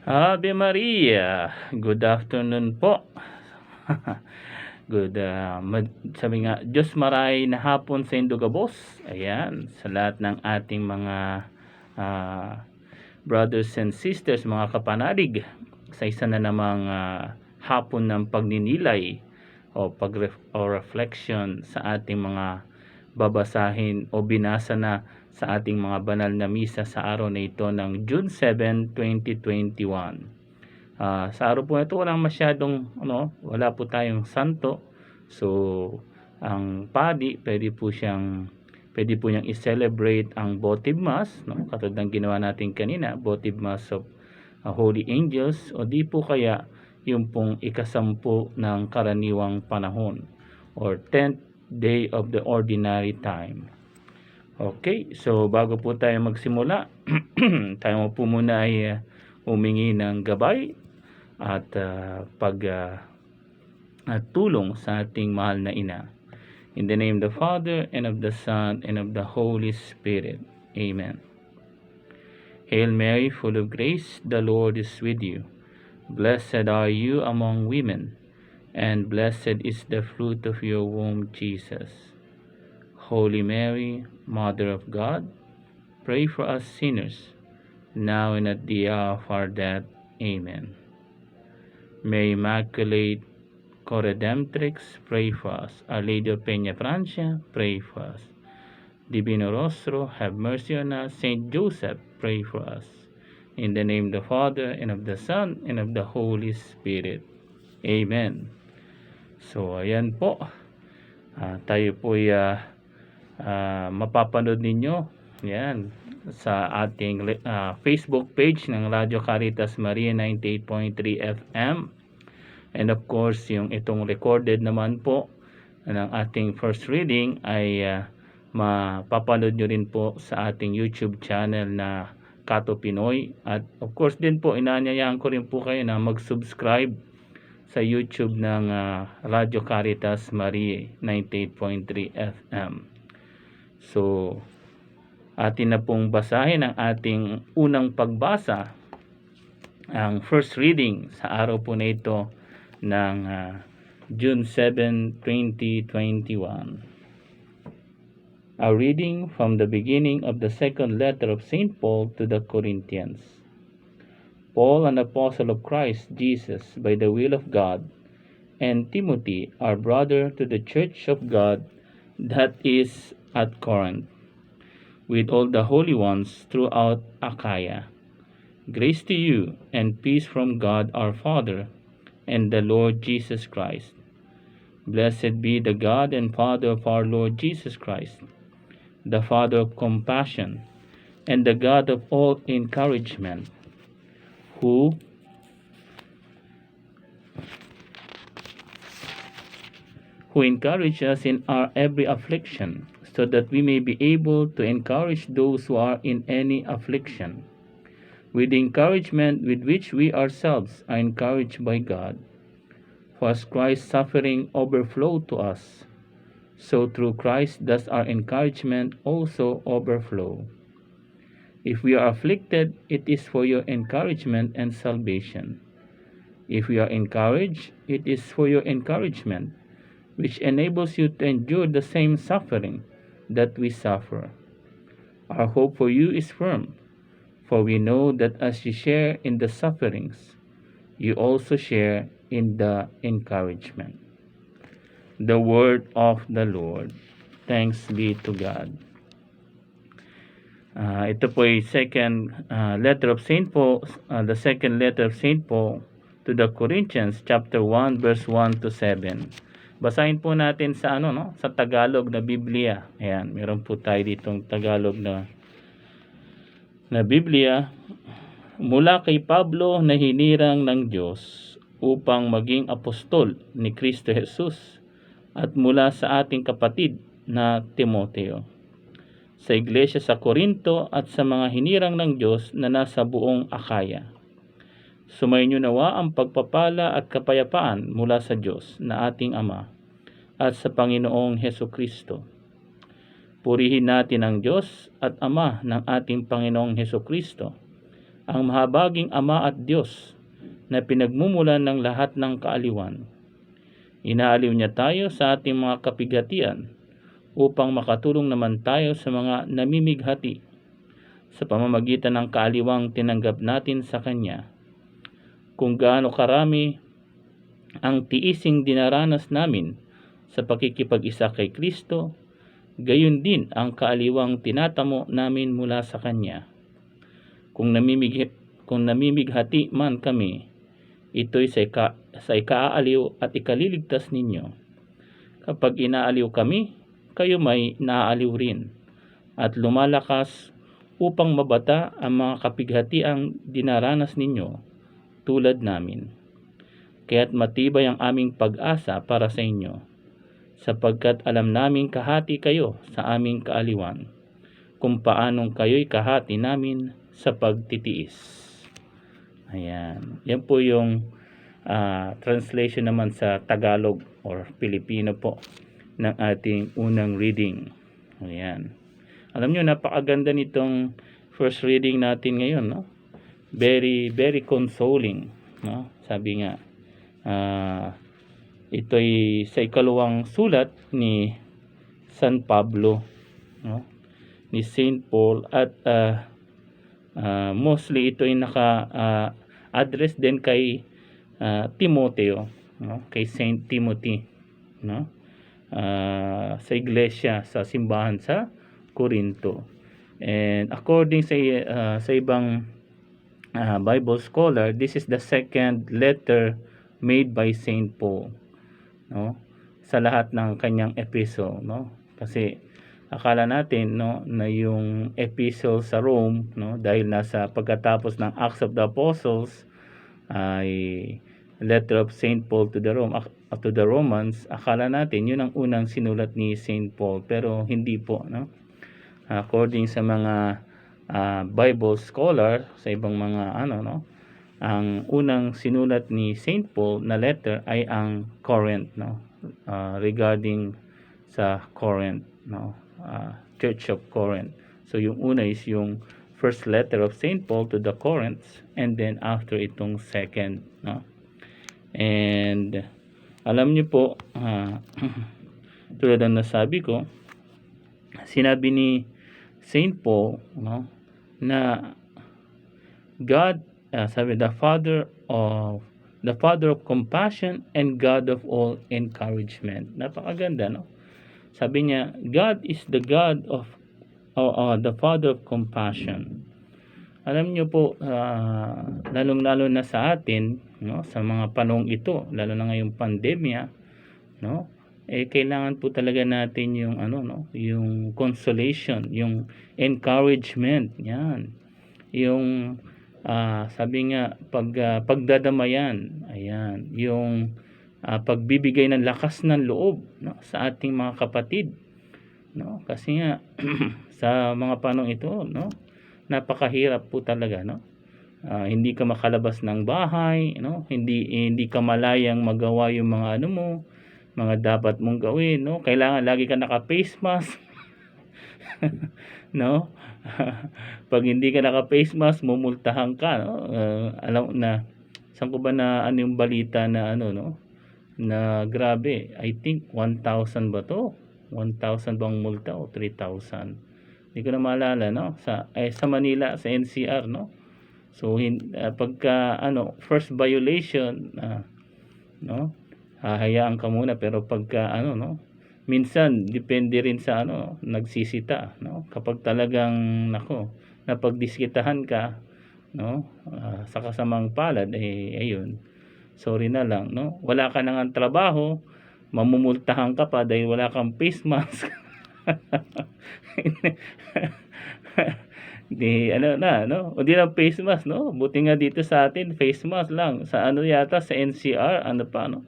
Ave Maria, good afternoon po. Good, sabi nga, Diyos maray na hapon sa Indugabos. Ayan, sa lahat ng ating mga ah, brothers and sisters, mga kapanalig, sa isa na namang hapon ng pagninilay o reflection sa ating mga babasahin o binasa na sa ating mga banal na misa sa araw na ito ng June 7, 2021. Sa araw po na ito walang masyadong wala po tayong santo. So ang padi pwede po niyang i-celebrate ang votive mass, no? Katulad ng ginawa natin kanina, votive mass of Holy Angels, o di po kaya yung pong ikasampu ng karaniwang panahon or 10th day of the ordinary time. Okay, so bago po tayo magsimula, tayo po muna ay humingi ng gabay at tulong sa ating mahal na ina. In the name of the Father, and of the Son, and of the Holy Spirit. Amen. Hail Mary, full of grace, the Lord is with you. Blessed are you among women, and blessed is the fruit of your womb, Jesus. Holy Mary, Mother of God, pray for us sinners, now and at the hour of our death. Amen. Mary Immaculate Corredemptrix, pray for us. Our Lady of Peña Francia, pray for us. Divino Rostro, have mercy on us. Saint Joseph, pray for us. In the name of the Father, and of the Son, and of the Holy Spirit. Amen. So, ayan po. Tayo po mapapanood ninyo yan sa ating Facebook page ng Radio Caritas Maria 98.3 FM. And of course, yung itong recorded naman po ng ating first reading ay mapapanood nyo rin po sa ating YouTube channel na Kato Pinoy. At of course din po, inaanyayahan ko rin po kayo na mag-subscribe sa YouTube ng Radio Caritas Maria 98.3 FM. So, atin na pong basahin ang ating unang pagbasa, ang first reading sa araw po na ito ng June 7, 2021. A reading from the beginning of the second letter of St. Paul to the Corinthians. Paul, an apostle of Christ Jesus by the will of God, and Timothy, our brother, to the church of God that is at Corinth, with all the holy ones throughout Achaia. Grace to you and peace from God our Father and the Lord Jesus Christ. Blessed be the God and Father of our Lord Jesus Christ, the Father of compassion and the God of all encouragement, who encourage us in our every affliction, so that we may be able to encourage those who are in any affliction, with the encouragement with which we ourselves are encouraged by God. For as Christ's suffering overflowed to us, so through Christ does our encouragement also overflow. If we are afflicted, it is for your encouragement and salvation. If we are encouraged, it is for your encouragement, which enables you to endure the same suffering that we suffer. Our hope for you is firm, for we know that as you share in the sufferings, you also share in the encouragement. The word of the Lord. Thanks be to God. Ito po ay second letter of St. Paul, the second letter of St. Paul to the Corinthians, chapter 1, verse 1 to 7. Basahin po natin sa sa Tagalog na Biblia. Ayan, meron po tayo ditong Tagalog na Biblia. Mula kay Pablo na hinirang ng Diyos upang maging apostol ni Kristo Jesus, at mula sa ating kapatid na Timoteo, sa iglesia sa Corinto at sa mga hinirang ng Diyos na nasa buong Achaia. Sumainyo nawa ang pagpapala at kapayapaan mula sa Diyos na ating Ama at sa Panginoong Heso Kristo. Purihin natin ang Diyos at Ama ng ating Panginoong Heso Kristo, ang mahabaging Ama at Diyos na pinagmumulan ng lahat ng kaaliwan. Inaaliw niya tayo sa ating mga kapighatian upang makatulong naman tayo sa mga namimighati sa pamamagitan ng kaaliwang tinanggap natin sa Kanya. Kung gaano karami ang tiising dinaranas namin sa pakikipag-isa kay Kristo, gayon din ang kaaliwang tinatamo namin mula sa Kanya. Kung namimighati man kami, ito'y sa ikaaliw at ikaliligtas ninyo. Kapag inaaliw kami, kayo may naaaliw rin, at lumalakas upang mabata ang mga kapighatiang dinaranas ninyo tulad namin. Kaya't matibay ang aming pag-asa para sa inyo, sapagkat alam naming kahati kayo sa aming kaaliwan, kung paanong kayo'y kahati namin sa pagtitiis. Ayan. Yan po yung translation naman sa Tagalog or Filipino po ng ating unang reading. Ayan. Alam nyo, napakaganda nitong first reading natin ngayon, no? Very, very consoling, no? Sabi nga, ito'y sa ikalawang sulat ni San Pablo, no? Ni Saint Paul, at mostly ito'y naka-address din kay Timoteo, no? Kay Saint Timothy, no? Sa iglesia, sa simbahan sa Corinto. And according sa ibang Bible scholar, this is the second letter made by Saint Paul, no? Sa lahat ng kanyang epistle, no? Kasi akala natin, no, na yung epistle sa Rome, no, dahil nasa pagkatapos ng Acts of the Apostles ay letter of Saint Paul to the Romans, akala natin yun ang unang sinulat ni Saint Paul, pero hindi po, no? According sa mga Bible scholar, sa ibang mga no, ang unang sinulat ni Saint Paul na letter ay ang Corinth, no? Regarding sa Corinth, no? Church of Corinth. So yung una is yung first letter of Saint Paul to the Corinths, and then after itong second, no? And alam niyo po, tulad ng nasabi ko, sinabi ni Saint Paul, no, na God, sabi, the Father of compassion and God of all encouragement. Napakaganda, no? Sabi niya, God is the God of the Father of compassion. Alam niyo po, lalong-lalo na sa atin, no, sa mga panahong ito, lalo na ngayong pandemya, no, kailangan po talaga natin yung no, yung consolation, yung encouragement, yan. Yung sabi nga, pagdadamayan, ayan, yung pagbibigay ng lakas ng loob, no, sa ating mga kapatid, no? Kasi nga sa mga panahong ito, no, napakahirap po talaga, no? Hindi ka makalabas ng bahay, no? Hindi ka malayang magawa yung mga mga dapat mong gawin, no? Kailangan lagi ka naka-face mask. No? Pag hindi ka naka-face mask, mumultahan ka, no? Alam na, saan ko ba na yung balita na no? Na grabe, I think 1,000 ba to? 1,000 bang multa o 3,000? Hindi ko na maalala, no? Sa Manila, sa NCR, no? So pagka first violation, no, hahayaan ka muna, pero pagka no, minsan depende rin sa nagsisita, no? Kapag talagang napagdiskitahan ka, no, sa kasamang palad, ayun, sorry na lang, no? Wala ka nang trabaho, mamumultahan ka pa dahil wala kang face mask. Di no? O di lang face mask, no? Buti nga dito sa atin face mask lang. Sa yata sa NCR, pa, no?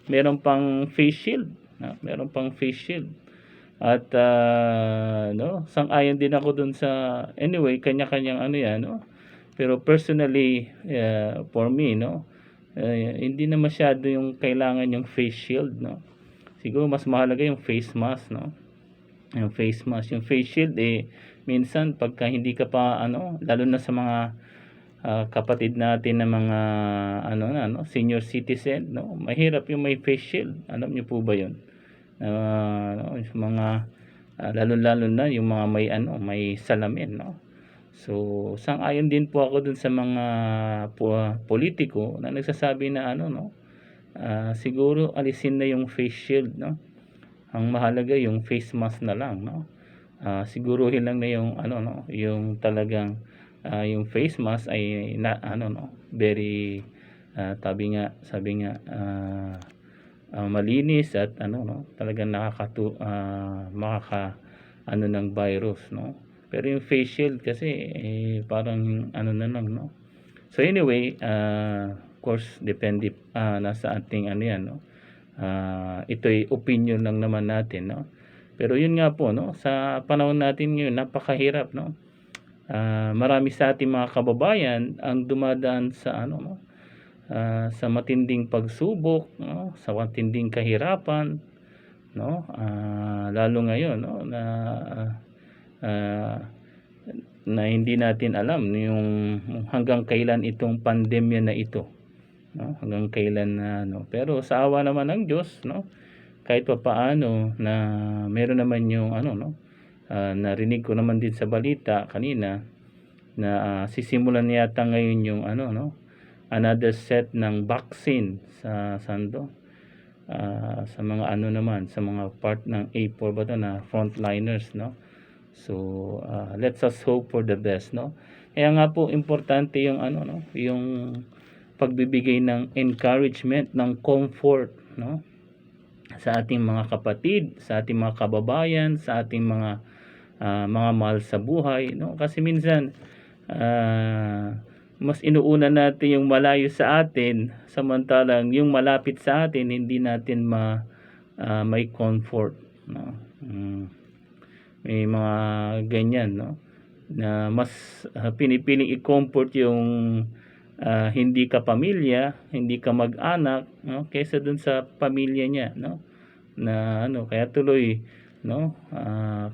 Meron pang face shield, no? Meron pang face shield. At no, sang-ayon din ako dun sa, anyway, kanya-kanyang yan, no? Pero personally, for me, no, hindi na masyado yung kailangan yung face shield, no? Siguro mas mahalaga yung face mask, no? Yung face mask, yung face shield, minsan pagka hindi ka pa lalo na sa mga kapatid natin na mga ano na, no, senior citizen, no, mahirap yung may face shield. Alam niyo po ba yun? No, yung mga lalo-lalo na yung mga may ano, may salamin, no. So sang-ayon din po ako dun sa mga politiko na nagsasabi na ano, no, siguro alisin na yung face shield, no. Ang mahalaga yung face mask na lang, no. Siguruhin lang na yung ano, no, yung talagang yung face mask ay na ano, no, very sabi nga malinis at ano, no, talagang makaka ano ng virus, no. Pero yung face shield kasi parang ano na lang, no. So anyway, of course depende nasa ating ano yan, no. Ito'y opinion lang naman natin, no. Pero yun nga po, no, sa panahon natin ngayon napakahirap, no. Marami sa ating mga kababayan ang dumadaan sa ano, no, sa matinding pagsubok, no, sa matinding kahirapan, no. Lalo ngayon, no, na hindi natin alam yung hanggang kailan itong pandemya na ito, no, hanggang kailan na ano. Pero sa awa naman ng Diyos, no, kahit papaano na meron naman yung ano, no, narinig ko naman din sa balita kanina na sisimulan yata ngayon yung ano, no, another set ng vaccine sa sando sa mga ano naman, sa mga part ng A4 ba to na frontliners, no. So let's us hope for the best, no. Kaya nga po importante yung ano, no, yung pagbibigay ng encouragement, ng comfort, no, sa ating mga kapatid, sa ating mga kababayan, sa ating mga mahal sa buhay, no. Kasi minsan mas inuuna natin yung malayo sa atin, samantalang yung malapit sa atin hindi natin may comfort, no. May mga ganyan, no, na mas pinipiling i-comfort yung hindi ka pamilya, hindi ka mag-anak, no, kaysa dun sa pamilya niya, no, na ano. Kaya tuloy, no,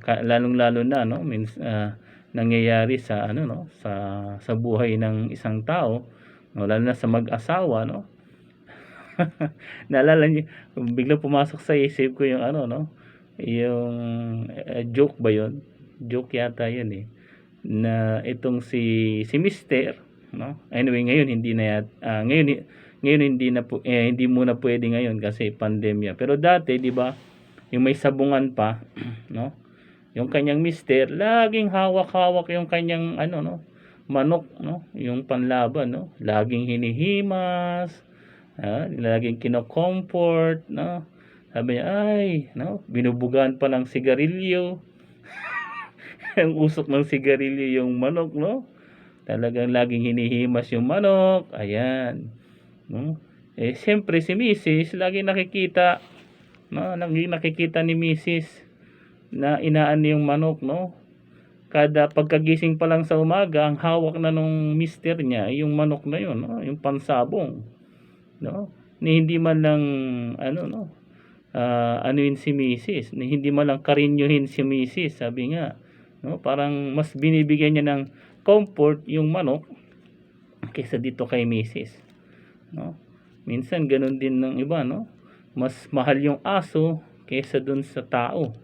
lalong-lalo na, no, nangyayari sa ano, no, sa buhay ng isang tao, no, lalo na sa mag-asawa, no. Naalala niyo, biglang pumasok sa isip ko yung ano, no, yung joke ba yun? Joke yata yun na itong si Mister, no. Anyway, ngayon hindi na ngayon hindi na po hindi muna pwede ngayon kasi pandemya. Pero dati, di ba, yung may sabungan pa, no, yung kanyang mister laging hawak-hawak yung kanyang ano, no, manok, no, yung panlaban, no, laging hinihimas, laging kino-comfort, no. Sabi niya, ay, no, binubugaan pa ng sigarilyo. Ang usok ng sigarilyo yung manok, no. Talagang laging hinihimas yung manok, ayan, no. Siyempre si Mrs. lagi nakikita, no, nakikita ni Mrs. na inaan yung manok, no. Kada pagkagising pa lang sa umaga, ang hawak na nung mister niya yung manok na yun, no, yung pansabong, no. Ni hindi man lang ano, no, anuin si Mrs. Ni hindi man lang karinyuhin si Mrs. Sabi nga, no, parang mas binibigyan niya ng comfort yung manok kaysa dito kay Mrs., no. Minsan ganun din ng iba, no, mas mahal yung aso kaysa dun sa tao,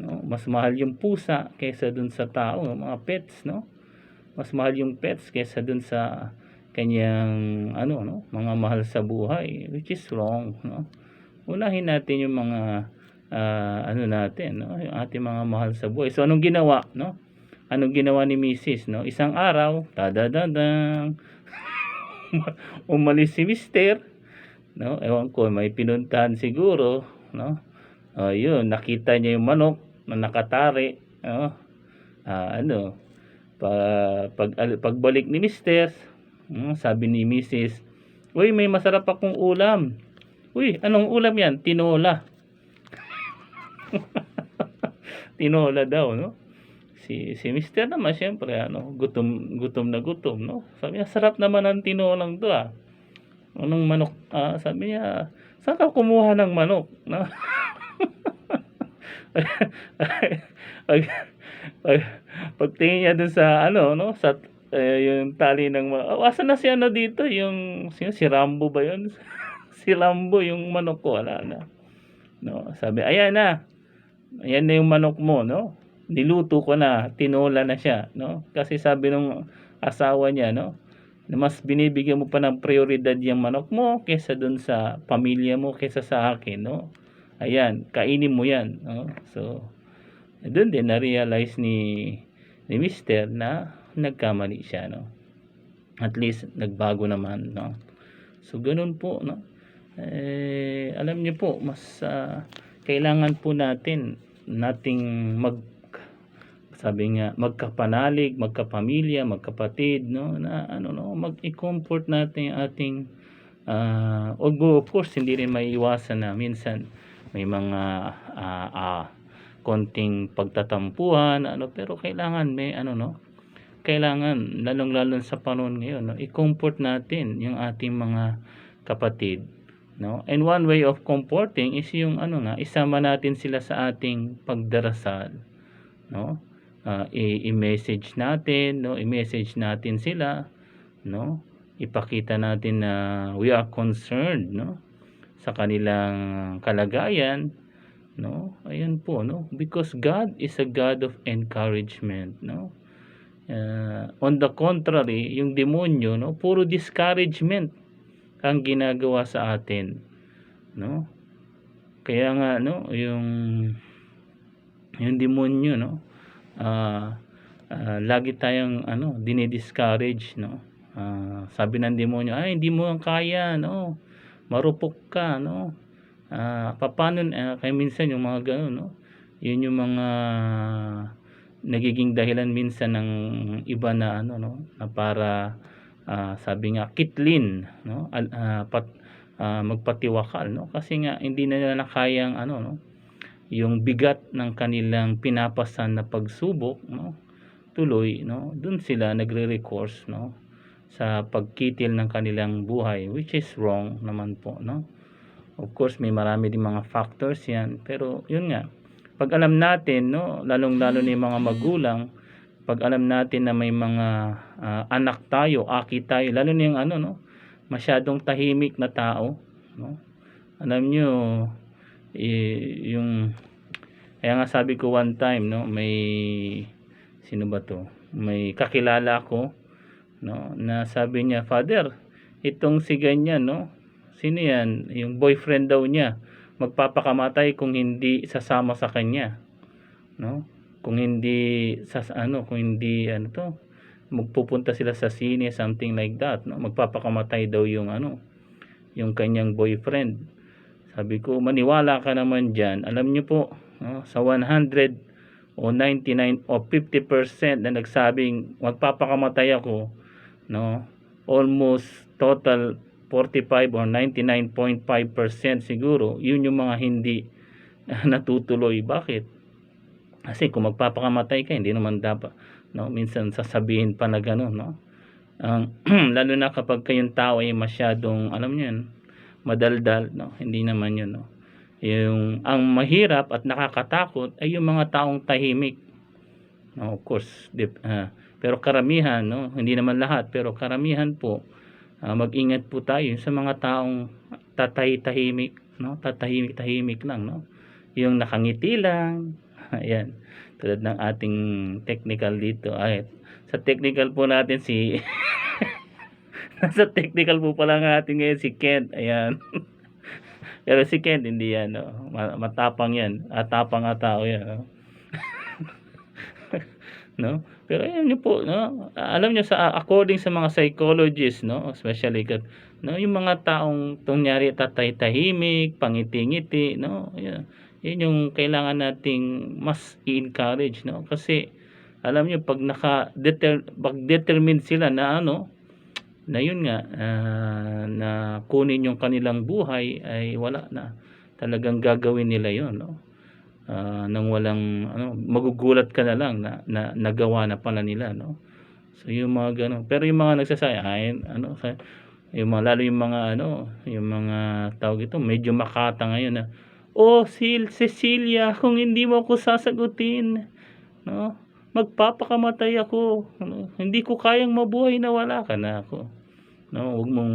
no. Mas mahal yung pusa kaysa dun sa tao, mga pets, no. Mas mahal yung pets kaysa dun sa kanyang ano, no, mga mahal sa buhay, which is wrong, no. Unahin natin yung mga ano natin, no, yung ating mga mahal sa buhay. So anong ginawa, no? Anong ginawa ni Mrs., no? Isang araw, tadadadang, umalis si Mister, no? Ewan ko, may pinuntahan siguro, no? Yun, nakita niya yung manok na nakatari, no? Ano, pagbalik ni Mister, sabi ni Mrs., uy, may masarap akong ulam. Uy, anong ulam yan? Tinola. Tinola daw, no? Si Mister naman syempre ano, gutom na gutom, no? Sabi niya, sarap naman ang tinolang to Anong manok? Sabi niya, saan ka kumuha ng manok, no? pag, pagtingin niya dun sa ano, no, yung tali ng asan na si ano dito, yung si Rambo ba yun? Si Rambo yung manok ko, wala na. No, sabi, ayan na. Ayan na yung manok mo, no? Niluto ko na, tinola na siya, no? Kasi sabi nung asawa niya, no? Na mas binibigyan mo pa ng prioridad yung manok mo kaysa dun sa pamilya mo, kaysa sa akin, no? Ayan, kainin mo yan, no? So, dun din na-realize ni Mister na nagkamali siya, no? At least nagbago naman, no? So, ganun po, no? Alam niyo po, mas kailangan po nating sabi nga, magkapanalig, magkapamilya, magkapatid, no? Na ano, no? Mag-i-comfort natin yung ating although of course hindi rin maiiwasan na minsan may mga konting pagtatampuhan, ano, pero kailangan may ano, no? Kailangan lalong-lalo sa panahon ngayon, no? I-comfort natin yung ating mga kapatid, no? And one way of comforting is yung ano nga, isama natin sila sa ating pagdarasal, no? I-message natin, no? I-message natin sila, no? Ipakita natin na we are concerned, no? Sa kanilang kalagayan, no? Ayan po, no? Because God is a God of encouragement, no? On the contrary, yung demonyo, no, puro discouragement ang ginagawa sa atin, no? Kaya nga, no, yung demonyo, no, lagi tayong ano, dinidiscourage, no? Sabi ng demonyo, ay hindi mo kaya, no? Marupok ka, no? Paano kaya minsan yung mga gano'n, no? Yun yung mga nagiging dahilan minsan ng iba na ano, no, na para sabi nga kitlin, no, magpatiwakal, no, kasi nga hindi na nila kayang ano, no, yung bigat ng kanilang pinapasan na pagsubok, no, tuloy, no, dun sila nagre-recourse, no, sa pagkitil ng kanilang buhay, which is wrong naman po, no. Of course may marami din mga factors yan, pero yun nga, pag alam natin, no, lalong-lalo na yung mga magulang, pag alam natin na may mga anak tayo, aki tayo, lalo na yung ano, no, masyadong tahimik na tao, no. Alam nyo, yung kaya nga sabi ko one time, no, may sino ba to? May kakilala ko, no, na sabi niya, "Father, itong si ganyan, no, sino yan?" Yung boyfriend daw niya magpapakamatay kung hindi sasama sa kanya, no? Kung hindi kung hindi ano to, magpupunta sila sa sine, something like that, no? Magpapakamatay daw yung ano, yung kanyang boyfriend. Sabi ko, maniwala ka naman diyan. Alam niyo po, no, sa 100 o 99 o 50% na nagsabing magpapakamatay ako, no? Almost total 45 or 99.5% siguro, yun yung mga hindi natutuloy. Bakit? Kasi kung magpapakamatay ka, hindi naman dapat, no, minsan sasabihin pa na gano'n, no. Lalo na kapag kayong tao ay masyadong, alam niyo yun, madaldal, no, hindi naman yun, no. Yung ang mahirap at nakakatakot ay yung mga taong tahimik, no, of course, pero karamihan, no, hindi naman lahat, pero karamihan po, mag-ingat po tayo sa mga taong tahimik, no, tatahimik lang, no, yung nakangiti lang. Ayan, tulad ng ating technical dito, ay sa technical po natin si sa technical po pala natin ngayon si Kent, ayan. Pero si Kent hindi yan, no, matapang yan, tapang nga tao yan, no. No, pero ayan niyo po, no, alam niyo sa according sa mga psychologists, no, especially no, yung mga taong kunyari tahimik, pangiti-ngiti, no, yun yung kailangan nating mas i-encourage, no, kasi alam niyo pag determined sila na ano, na yun nga, na kunin yung kanilang buhay, ay wala na, talagang gagawin nila yun, no. Nang walang ano, magugulat ka na lang na nagawa na pala nila, no. So yung mga gano'n, pero yung mga nagsasabi ay ano, yung mga, lalo yung mga ano, yung mga tawag ito, medyo makata ngayon na, "Oh, Cecilia, kung hindi mo ako sasagutin, no, magpapakamatay ako, ano, hindi ko kayang mabuhay na wala ka na ako, no, wag mong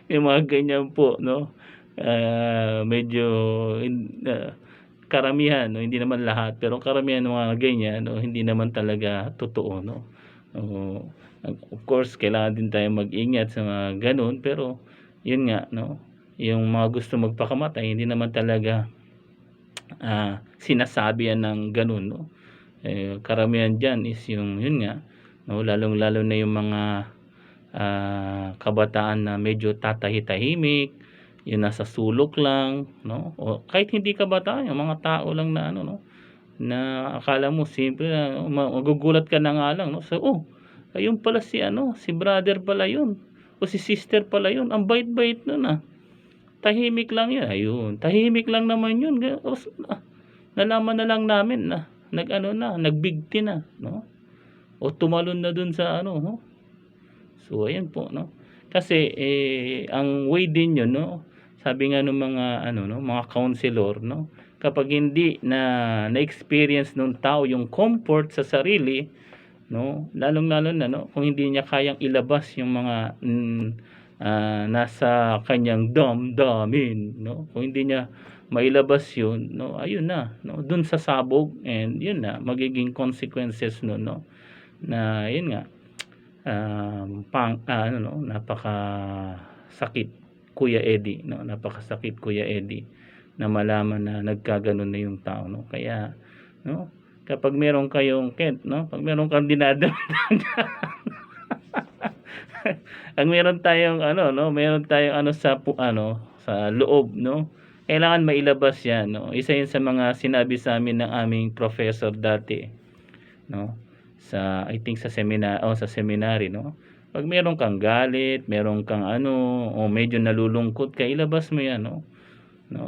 yung mga ganyan po, no. Medyo karamihan, no, hindi naman lahat, pero karamihan ng mga ganyan, no, hindi naman talaga totoo, no. Oo, of course kailangan din tayong mag-ingat sa mga gano'n, pero yun nga, no, yung mga gusto magpakamatay hindi naman talaga sinasabi yan ng gano'n, no. Karamihan diyan is yung yun nga, no, lalong-lalo na yung mga kabataan na medyo tatahi-tahimik, yung nasa sulok lang, no, o kahit hindi kabataan, yung mga tao lang na ano, no, na akala mo simple lang, no, magugulat ka na nga lang, no, so, oh, ayun pala si ano, si brother pala yun, o si sister pala yun, ang bait-bait nun, tahimik lang yun, ayun, tahimik lang naman yun, nalaman na lang namin na nag-ano na, nagbigti na, no, o tumalon na dun sa ano, no. So ayan po, no. Kasi ang way din yun, no. Sabi nga ng mga ano, no, mga counselor, no, kapag hindi na-experience nung tao yung comfort sa sarili, no, lalong-lalo na, no, kung hindi niya kayang ilabas yung mga nasa kanyang damdamin, no. Kung hindi niya mailabas yun, no, ayun na, no, dun sa sabog, and yun na magiging consequences nun, no, na yun nga, ano, no, napakasakit Kuya Eddie, no, napakasakit Kuya Eddie na malaman na nagkagano'n na yung tao, no. Kaya, no, kapag meron kayong no, pag meron kang dinadamdam ang meron tayong ano, no, meron tayong ano sa sa loob, no, kailangan mailabas 'yan, no. Isa 'yun sa mga sinabi sa amin ng aming professor dati, no, sa I think sa sa seminary, no. 'Pag meron kang galit, meron kang ano, o medyo nalulungkot ka, ilabas mo 'yan, no. No,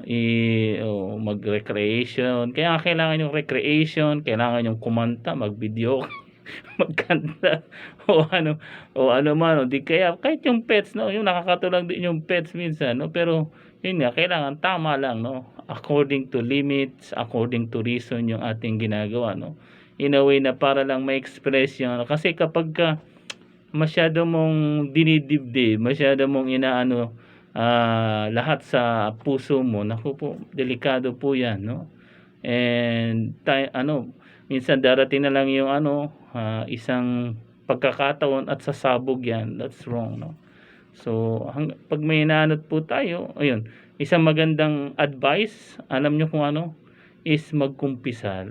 mag-recreation. Kaya nga kailangan yung recreation, kailangan yung kumanta, mag-videoke, magkanta, o ano man, o di kaya kahit yung pets, no, yung nakakatulang din yung pets minsan, no. Pero yun nga, kailangan tama lang, no, according to limits, according to reason yung ating ginagawa, no. In a way na para lang ma-express yun, kasi kapagka masyado mong dinidibdib, masyado mong inaano lahat sa puso mo, naku po, delikado po 'yan, no. And ano, minsan darating na lang yung ano, isang pagkakataon at sasabog 'yan, that's wrong, no. So 'pag may hinahanap po tayo, ayun, isang magandang advice, alam niyo kung ano, is magkumpisal,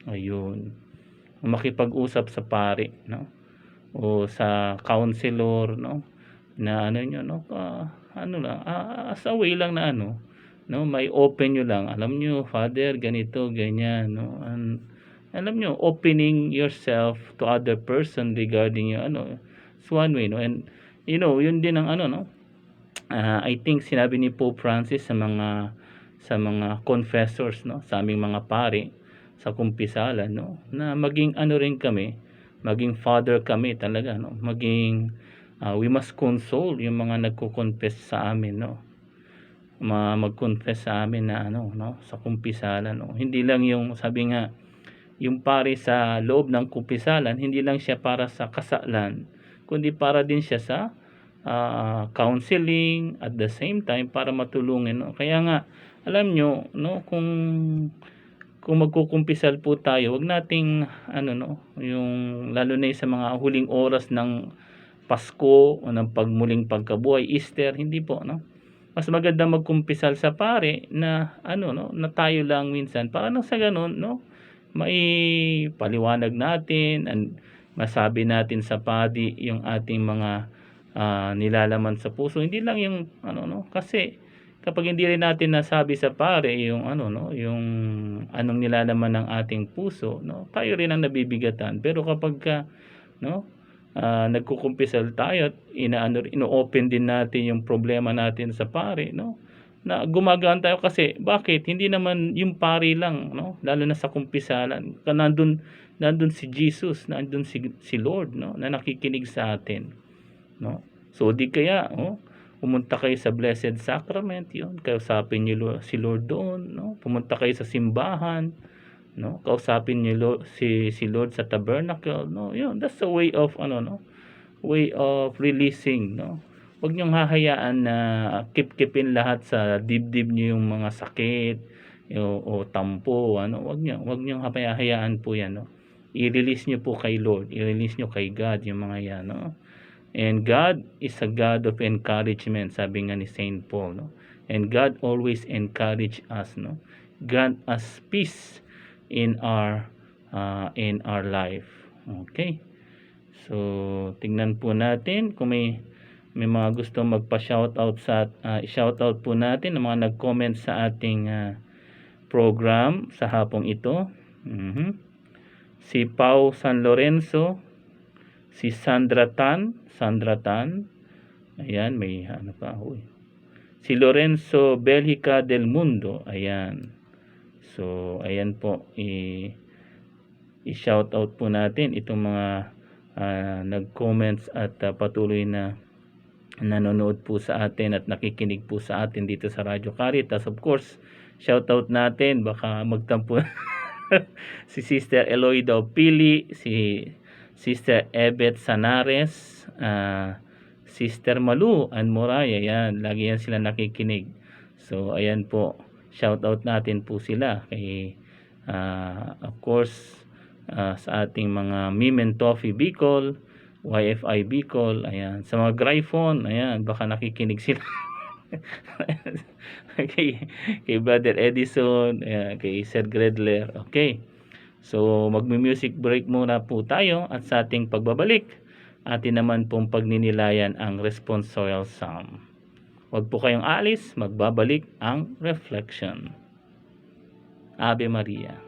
ayun. Makipag-usap sa pari, no, o sa counselor, no, na ano niyo, no, ano lang, as a way lang na ano, no, may open niyo lang, alam niyo father ganito, ganyan, no, and alam niyo, opening yourself to other person regarding yung ano, it's one way, no. And you know, yun din ang ano, no, I think sinabi ni Pope Francis sa mga confessors, no, sa aming mga pari sa kumpisalan, no, na maging ano rin kami, maging father kami talaga, no, maging we must console yung mga nagko-confess sa amin, no, mag-confess sa amin na ano, no, sa kumpisalan, no. Hindi lang yung sabi nga, yung pari sa loob ng kumpisalan, hindi lang siya para sa kasalan, kundi para din siya sa counseling, at the same time para matulungin, no. Kaya nga alam nyo, no, kung magkukumpisal po tayo, wag nating ano, no, yung lalo na sa mga huling oras ng Pasko o ng pagmuling pagkabuhay, Easter, hindi po, no. Mas maganda magkumpisal sa pare na ano, no, na tayo lang minsan para nang sa ganun, no, maipaliwanag natin and masabi natin sa padi yung ating mga nilalaman sa puso. Hindi lang yung ano, no, kasi kapag hindi rin natin nasabi sa pare yung ano, no, yung anong nilalaman ng ating puso, no, tayo rin ang nabibigatan. Pero kapagka, no, nagkukumpisal tayo at ino-open din natin yung problema natin sa pare, no, na gumagaan tayo kasi bakit hindi naman yung pare lang, no, lalo na sa kumpisalan, nandun si Jesus, nandun si Lord, no, na nakikinig sa atin, no. So di kaya pumunta kayo sa Blessed Sacrament, yun, kausapin niyo si Lord doon, no, pumunta kayo sa simbahan, no? Kausapin niyo si Lord sa tabernacle, no? Yun, that's a way of way of releasing, no? Huwag niyong hahayaan na kipkipin lahat sa dibdib niyo yung mga sakit o tampo, Huwag niyong hahayaan po yan, no? I-release niyo po kay Lord, i-release niyo kay God yung mga yan, no? And God is a God of encouragement, sabi nga ni Saint Paul, no? And God always encourage us, no? Grant us peace in our life. Okay? So, tingnan po natin kung may mga gusto magpa-shoutout shoutout po natin ng mga nag-comment sa ating program sa hapong ito. Si Pau San Lorenzo, si Sandra Tan, ayan, may pa, si Lorenzo Belgica del Mundo, ayan. So, ayan po, i-shoutout po natin itong mga nag-comments at patuloy na nanonood po sa atin at nakikinig po sa atin dito sa Radyo Caritas. Of course, shoutout natin, baka magtampo si Sister Eloida Pili, si Sister Ebet Sanares, Sister Malu and Moraya, yan, lagi yan sila nakikinig. So, ayan po, shoutout natin po sila kay of course, sa ating mga Mimen Toffee Bicol, YFI Bicol, ayan. Sa mga Gryphon, ayan, baka nakikinig sila. kay Brother Edison, ayan, kay Sir Gredler. Okay. So, magmi-music break muna po tayo at sa ating pagbabalik, atin naman pong pagninilayan ang responsorial psalm. Huwag po kayong alis, magbabalik ang reflection. Ave Maria.